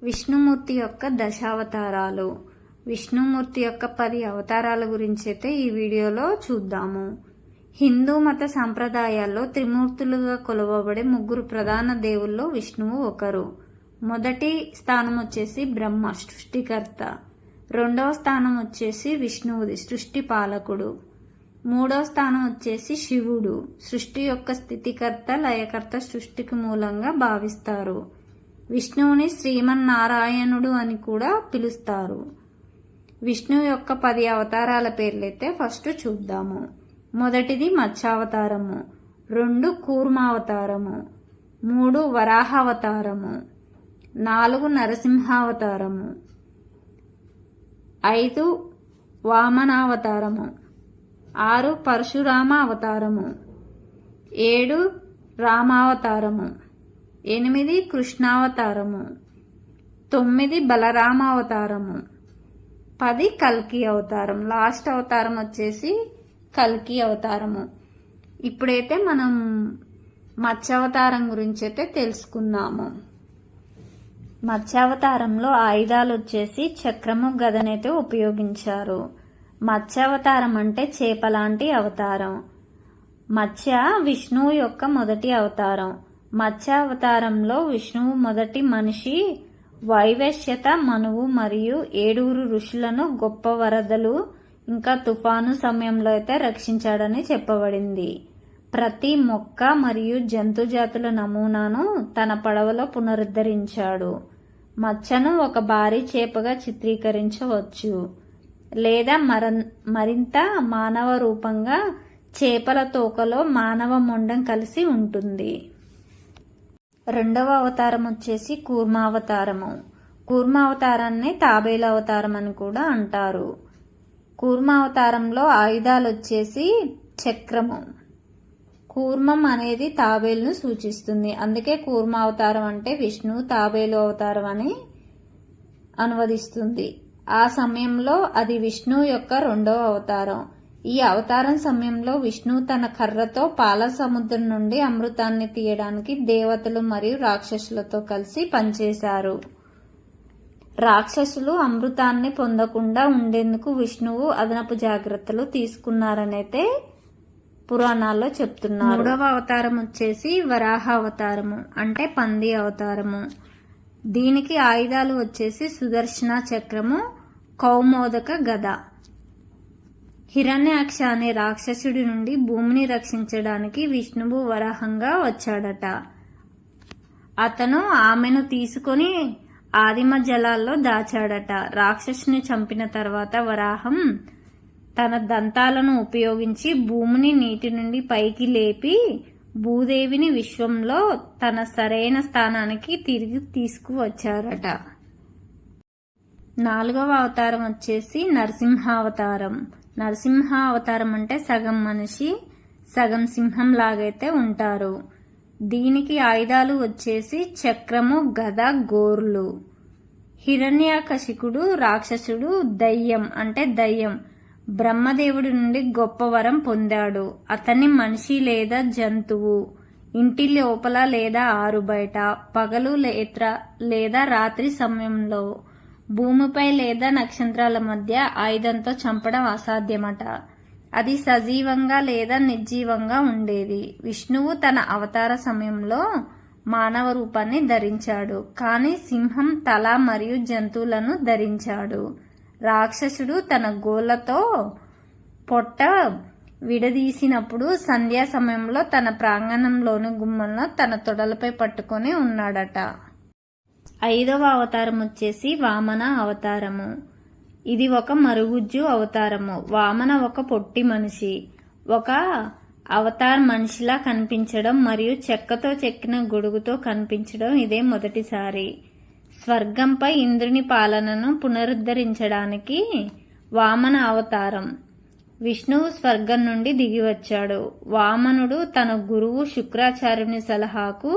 విష్ణుమూర్తి యొక్క దశావతారాలు. విష్ణుమూర్తి యొక్క 10 అవతారాల గురించి అయితే ఈ వీడియోలో చూద్దాము. హిందూ మత సంప్రదాయాల్లో త్రిమూర్తులుగా కొలవబడే 3 ప్రధాన దేవుల్లో విష్ణువు ఒకరు. మొదటి స్థానం వచ్చేసి బ్రహ్మ, సృష్టికర్త. రెండవ స్థానం వచ్చేసి విష్ణువుది, సృష్టి పాలకుడు. మూడవ స్థానం వచ్చేసి శివుడు, సృష్టి యొక్క స్థితికర్త, లయకర్త, సృష్టికి మూలంగా భావిస్తారు. విష్ణువుని శ్రీమన్నారాయణుడు అని కూడా పిలుస్తారు. విష్ణువు యొక్క 10 అవతారాల పేర్లైతే ఫస్ట్ చూద్దాము. మొదటిది మత్స్యావతారము, 2 కూర్మావతారము, 3 వరాహావతారము, 4 నరసింహావతారము, 5 వామనావతారము, 6 పరశురామ అవతారము, 7 రామావతారము, 8 కృష్ణావతారము, 9 బలరామావతారము, 10 కల్కి అవతారం. లాస్ట్ అవతారం వచ్చేసి కల్కి అవతారము. ఇప్పుడైతే మనం మత్స్యావతారం గురించి అయితే తెలుసుకుందాము. మత్స్యావతారంలో ఆయుధాలు వచ్చేసి చక్రము, గదనైతే ఉపయోగించారు. మత్స్యావతారం అంటే చేపలాంటి అవతారం. మత్స్య విష్ణువు యొక్క మొదటి అవతారం. మత్స్యావతారంలో విష్ణువు మొదటి మనిషి వైవశ్యత, మనువు మరియు 7 ఋషులను గొప్ప వరదలు ఇంకా తుఫాను సమయంలో అయితే రక్షించాడని చెప్పబడింది. ప్రతి మొక్క మరియు జంతు జాతుల నమూనాను తన పడవలో పునరుద్ధరించాడు. మత్స్యను ఒక భారీ చేపగా చిత్రీకరించవచ్చు లేదా మరింత మానవ రూపంగా చేపల తోకలో మానవ మొండం కలిసి ఉంటుంది. రెండవ అవతారం వచ్చేసి కూర్మావతారము. కూర్మావతారాన్ని తాబేలు అవతారం అని కూడా అంటారు. కూర్మావతారంలో ఆయుధాలు వచ్చేసి చక్రము. కూర్మం అనేది తాబేలును సూచిస్తుంది. అందుకే కూర్మావతారం అంటే విష్ణువు తాబేలు అవతారం అని అనువదిస్తుంది. ఆ సమయంలో అది విష్ణువు యొక్క 2వ అవతారం. ఈ అవతారం సమయంలో విష్ణువు తన కర్రతో పాల సముద్రం నుండి అమృతాన్ని తీయడానికి దేవతలు మరియు రాక్షసులతో కలిసి పనిచేశారు. రాక్షసులు అమృతాన్ని పొందకుండా ఉండేందుకు విష్ణువు అదనపు జాగ్రత్తలు తీసుకున్నారనైతే పురాణాల్లో చెప్తున్నారు. 3వ అవతారం వచ్చేసి వరాహ అవతారము అంటే పంది అవతారము. దీనికి ఆయుధాలు వచ్చేసి సుదర్శన చక్రము, కౌమోదక గద. హిరణ్యాక్ష అనే రాక్షసుడి నుండి భూమిని రక్షించడానికి విష్ణువు వరాహంగా వచ్చాడట. అతను ఆమెను తీసుకొని ఆదిమ జలాల్లో దాచాడట. రాక్షసుని చంపిన తర్వాత వరాహం తన దంతాలను ఉపయోగించి భూమిని నీటి నుండి పైకి లేపి భూదేవిని విశ్వంలో తన సరైన స్థానానికి తిరిగి తీసుకువచ్చారట. 4వ అవతారం వచ్చేసి నరసింహావతారం. నరసింహ అవతారం అంటే సగం మనిషి సగం సింహం లాగైతే ఉంటారు. దీనికి ఆయుధాలు వచ్చేసి చక్రము, గద, గోర్లు. హిరణ్యాకశికుడు రాక్షసుడు దయ్యం అంటే దయ్యం బ్రహ్మదేవుడి నుండి గొప్ప వరం పొందాడు. అతన్ని మనిషి లేదా జంతువు, ఇంటి లోపల లేదా ఆరు బయట, పగలు లేదా రాత్రి సమయంలో, భూమిపై లేదా నక్షత్రాల మధ్య ఆయుధంతో చంపడం అసాధ్యమట. అది సజీవంగా లేదా నిర్జీవంగా ఉండేది. విష్ణువు తన అవతార సమయంలో మానవ రూపాన్ని ధరించాడు, కానీ సింహం తల మరియు జంతువులను ధరించాడు. రాక్షసుడు తన గోళ్లతో పొట్ట విడదీసినప్పుడు సంధ్యా సమయంలో తన ప్రాంగణంలోని గుమ్మంలో తన తొడలపై పట్టుకొని ఉన్నాడట. 5వ అవతారం వచ్చేసి వామన అవతారము. ఇది ఒక మరుగుజ్జు అవతారము. వామన ఒక పొట్టి మనిషి. ఒక అవతార్ మనిషిలా కనిపించడం మరియు చెక్కతో చెక్కిన గొడుగుతో కనిపించడం ఇదే మొదటిసారి. స్వర్గంపై ఇంద్రుని పాలనను పునరుద్ధరించడానికి వామన అవతారం. విష్ణువు స్వర్గం నుండి దిగివచ్చాడు. వామనుడు తన గురువు శుక్రాచార్యుని సలహాకు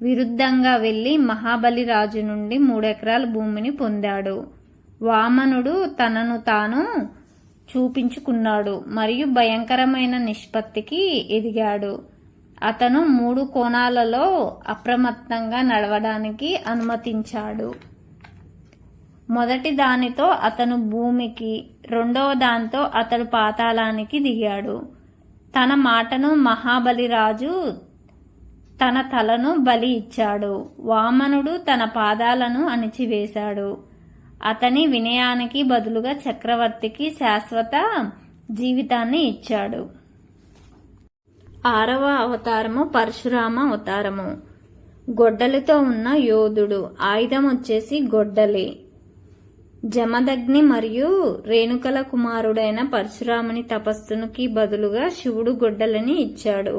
విరుద్ధంగా వెళ్లి మహాబలి రాజు నుండి 3 ఎకరాల భూమిని పొందాడు. వామనుడు తనను తాను చూపించుకున్నాడు మరియు భయంకరమైన నిష్పత్తికి ఎదిగాడు. అతను 3 కోణాలలో అప్రమత్తంగా నడవడానికి అనుమతించాడు. మొదటి దానితో అతను భూమికి, రెండవ దాంతో అతడు పాతాళానికి దిగాడు. తన మాటను మహాబలిరాజు తన తలను బలి ఇచ్చాడు. వామనుడు తన పాదాలను అణిచివేశాడు. అతని వినయానికి బదులుగా చక్రవర్తికి శాశ్వత జీవితాన్ని ఇచ్చాడు. 6వ అవతారము పరశురామ అవతారము. గొడ్డలితో ఉన్న యోధుడు. ఆయుధం వచ్చేసి గొడ్డలి. జమదగ్ని మరియు రేణుకల కుమారుడైన పరశురాముని తపస్సునికి బదులుగా శివుడు గొడ్డలిని ఇచ్చాడు.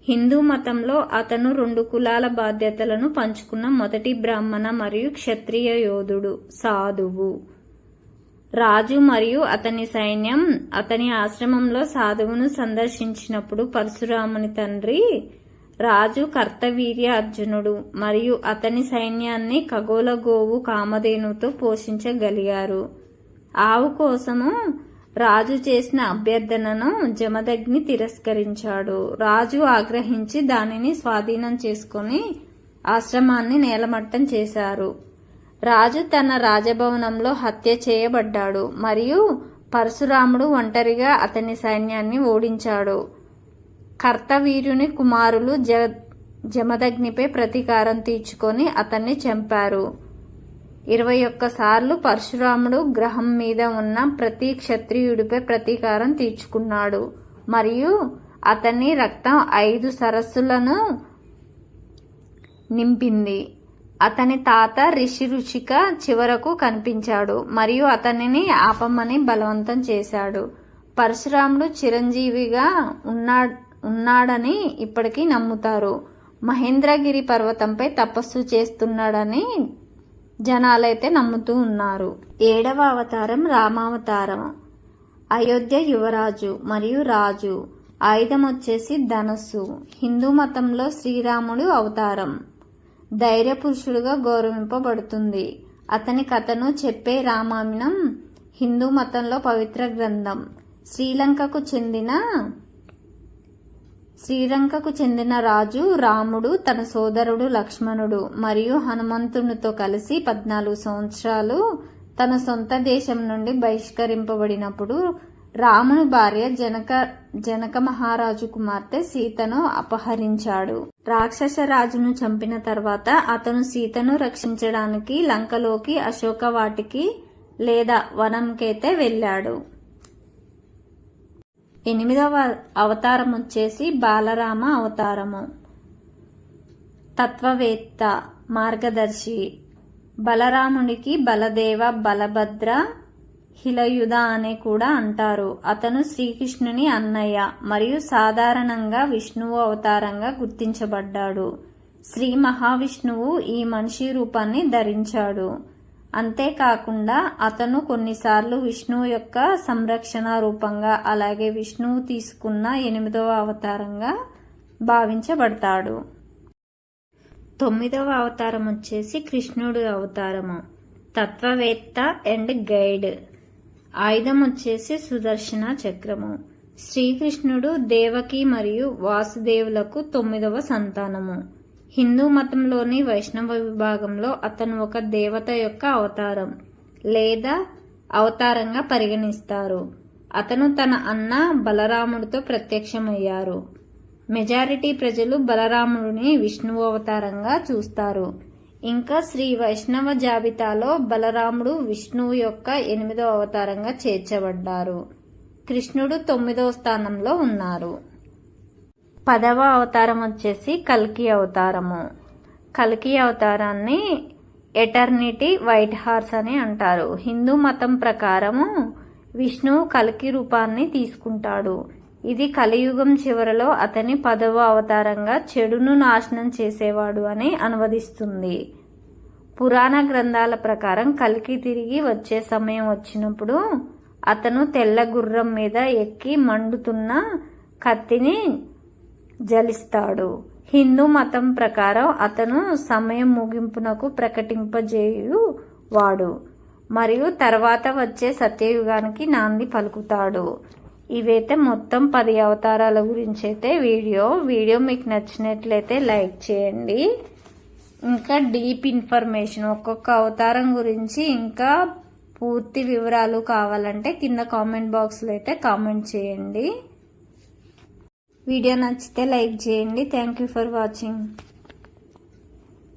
హిందూ మతంలో అతను 2 కులాల బాధ్యతలను పంచుకున్న మొదటి బ్రాహ్మణ మరియు క్షత్రియ యోధుడు, సాధువు. రాజు మరియు అతని సైన్యం అతని ఆశ్రమంలో సాధువును సందర్శించినప్పుడు పరశురాముని తండ్రి రాజు కర్తవీర్య అర్జునుడు మరియు అతని సైన్యాన్ని ఖగోళ గోవు కామధేనుతో పోషించగలిగారు. ఆవు కోసము రాజు చేసిన అభ్యర్థనను జమదగ్ని తిరస్కరించాడు. రాజు ఆగ్రహించి దానిని స్వాధీనం చేసుకుని ఆశ్రమాన్ని నేలమట్టం చేశారు. రాజు తన రాజభవనంలో హత్య చేయబడ్డాడు మరియు పరశురాముడు ఒంటరిగా అతని సైన్యాన్ని ఓడించాడు. కర్తవీర్యుని కుమారులు జమదగ్నిపై ప్రతీకారం తీర్చుకొని అతన్ని చంపారు. 21 సార్లు పరశురాముడు గ్రహం మీద ఉన్న ప్రతి క్షత్రియుడిపై ప్రతీకారం తీర్చుకున్నాడు మరియు అతని రక్తం 5 సరస్సులను నింపింది. అతని తాత ఋషిక చివరకు కనిపించాడు మరియు అతనిని ఆపమని బలవంతం చేశాడు. పరశురాముడు చిరంజీవిగా ఉన్నాడని ఇప్పటికీ నమ్ముతారు. మహేంద్రగిరి పర్వతంపై తపస్సు చేస్తున్నాడని జనాలైతే నమ్ముతూ ఉన్నారు. 7వ అవతారం రామావతారం. అయోధ్య యువరాజు మరియు రాజు. ఆయుధం వచ్చేసి ధనస్సు. హిందూ మతంలో శ్రీరాముడు అవతారం. ధైర్య పురుషుడుగా గౌరవింపబడుతుంది. అతని కథను చెప్పే రామాయణం హిందూ మతంలో పవిత్ర గ్రంథం. శ్రీలంకకు చెందిన రాజు రాముడు తన సోదరుడు లక్ష్మణుడు మరియు హనుమంతునితో కలిసి 14 సంవత్సరాలు తన సొంత దేశం నుండి బహిష్కరింపబడినప్పుడు రాముని భార్య జనక మహారాజు కుమార్తె సీతను అపహరించాడు. రాక్షస రాజును చంపిన తర్వాత అతను సీతను రక్షించడానికి లంకలోకి అశోకవాటికి లేదా వనంకైతే వెళ్ళాడు. 8వ అవతారం వచ్చేసి బాలరామ అవతారము. తత్వవేత్త, మార్గదర్శి. బలరామునికి బలదేవ, బలభద్ర, హిలయుధ అని కూడా అంటారు. అతను శ్రీకృష్ణుని అన్నయ్య మరియు సాధారణంగా విష్ణువు అవతారంగా గుర్తించబడ్డాడు. శ్రీ మహావిష్ణువు ఈ మనిషి రూపాన్ని ధరించాడు. అంతేకాకుండా అతను కొన్నిసార్లు విష్ణువు యొక్క సంరక్షణ రూపంగా, అలాగే విష్ణువు తీసుకున్న 8వ అవతారంగా భావించబడతాడు. 9వ అవతారం వచ్చేసి కృష్ణుడు అవతారము. తత్వవేత్త అండ్ గైడ్. ఆయుధం వచ్చేసి సుదర్శన చక్రము. శ్రీకృష్ణుడు దేవకి మరియు వాసుదేవులకు 9వ సంతానము. హిందూ మతంలోని వైష్ణవ విభాగంలో అతను ఒక దేవత యొక్క అవతారం లేదా అవతారంగా పరిగణిస్తారు. అతను తన అన్న బలరాముడితో ప్రత్యక్షమయ్యారు. మెజారిటీ ప్రజలు బలరాముడిని విష్ణువు అవతారంగా చూస్తారు. ఇంకా శ్రీ వైష్ణవ జాబితాలో బలరాముడు విష్ణువు యొక్క 8వ అవతారంగా చేర్చబడ్డారు. కృష్ణుడు 9వ స్థానంలో ఉన్నారు. 10వ అవతారం వచ్చేసి కల్కి అవతారము. కల్కి అవతారాన్ని ఎటర్నిటీ వైట్ హార్స్ అని అంటారు. హిందూ మతం ప్రకారము విష్ణువు కల్కి రూపాన్ని తీసుకుంటాడు. ఇది కలియుగం చివరలో అతని 10వ అవతారంగా చెడును నాశనం చేసేవాడు అని అనువదిస్తుంది. పురాణ గ్రంథాల ప్రకారం కల్కి తిరిగి వచ్చే సమయం వచ్చినప్పుడు అతను తెల్ల గుర్రం మీద ఎక్కి మండుతున్న కత్తిని జలిస్తాడు. హిందూ మతం ప్రకారం అతను సమయం ముగింపునకు ప్రకటింపజేయువాడు మరియు తర్వాత వచ్చే సత్యయుగానికి నాంది పలుకుతాడు. ఇవైతే మొత్తం 10 అవతారాల గురించి అయితే వీడియో మీకు నచ్చినట్లయితే లైక్ చేయండి. ఇంకా డీప్ ఇన్ఫర్మేషన్ ఒక్కొక్క అవతారం గురించి ఇంకా పూర్తి వివరాలు కావాలంటే కింద కామెంట్ బాక్స్లో అయితే కామెంట్ చేయండి. వీడియో నచ్చితే లైక్ చేయండి. Thank you for watching.